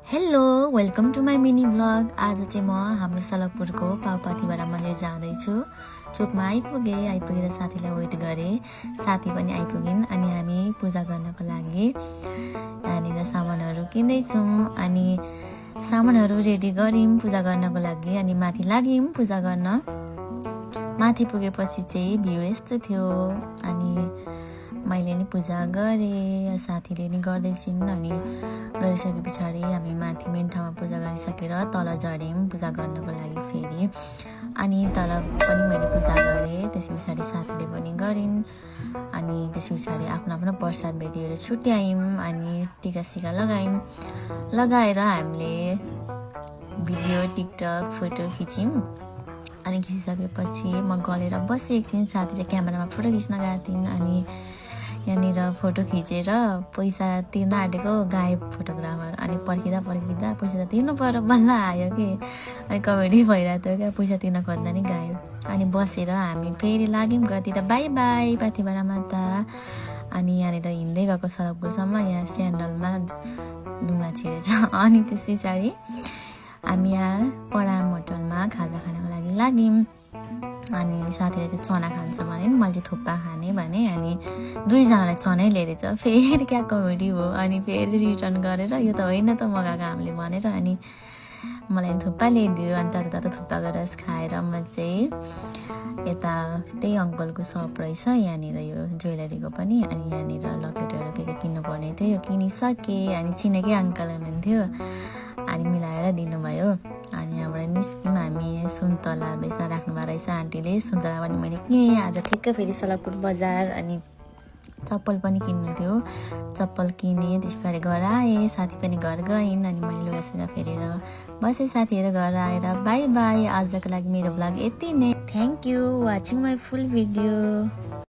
Hello welcome to my mini blog. आज चाहिँ म हाम्रो सलकपुरको पाउपाथीबाट मन्दिर जाँदैछु। चोकमा आइपुगेर साथीलाई वेट गरेँ। साथी पनि आइपुगिन् अनि हामी पूजा गर्नको लागि यहाँनिर सामानहरू किन्दैछौँ अनि सामानहरू रेडी गऱ्यौँ पूजा गर्नको लागि अनि माथि लाग्यौँ पूजा गर्न। माथि पुगेपछि चाहिँ भ्यू यस्तो थियो अनि मैले नि पूजा गरेँ, साथीले नि गर्दैछिन् अनि गरिसके पछाडि हामी माथि मेन ठाउँमा पूजा गरिसकेर तल झऱ्यौँ पूजा गर्नको लागि फेरि। अनि तल पनि मैले पूजा गरेँ, त्यस पछाडि साथीले पनि गरिन् अनि त्यस पछाडि आफ्नो आफ्नो प्रसाद भेटिएर छुट्यायौँ अनि टिका सिका लगाएर हामीले भिडियो टिकटक फोटो खिच्यौँ। अनि खिचिसकेपछि म गलेर बसेँ एकछिन, साथी चाहिँ क्यामेरामा फोटो खिच्न गएको थिइन् अनि यहाँनिर फोटो खिचेर पैसा तिर्न आँटेको गायब फोटोग्राफर। अनि पर्खिँदा पैसा त तिर्नु पर्यो, बल्ल आयो कि अनि कमेडी भइरहेको थियो क्या, पैसा तिर्न खोज्दा नि गायब। अनि बसेर हामी फेरि लाग्यौँ घरतिर, बाई बाई पाथिभरा माता। अनि यहाँनिर हिँड्दै गएको सडकपुरसम्म, यहाँ स्यान्डलमा ढुङ्गा छिरेछ। अनि त्यस पछाडि हामी यहाँ पराम होटलमा खाजा खानको लागि लाग्यौँ। अनि साथीले चाहिँ चना खान्छ भने मैले चाहिँ थुक्पा खाने भने अनि दुईजनालाई चनै ल्याइदिएछ। फेरि क्या कमेडी हो। अनि फेरि रिटर्न गरेर यो त होइन त मगाएको हामीले भनेर अनि मलाई थुक्पा ल्याइदियो। अनि तातो थुक्पा गरेर खाएर म चाहिँ यता त्यही अङ्कलको सप रहेछ यहाँनिर, यो ज्वेलरीको पनि। अनि यहाँनिर लकेटहरू के किन्नुपर्ने थियो, यो किनिसकेँ। अनि चिनेकै अङ्कल हुनुहुन्थ्यो अनि मिलाएर दिनुभयो। अनि यहाँबाट निस्क्यौँ हामी। सुन्तला बेच्न राख्नुभएको रहेछ आन्टीले, सुन्तला पनि मैले किनेँ आज ठिक्क फेरि सलकपुर बजार। अनि चप्पल पनि किन्नु थियो, चप्पल किनेँ। त्यस पछाडि घर आएँ, साथी पनि घर गइन् अनि मैले लुगासुगा फेरेर बसेँ। साथीहरू घर आएर बाई बाई। आजको लागि मेरो ब्लग यति नै। Thank you watching my full video.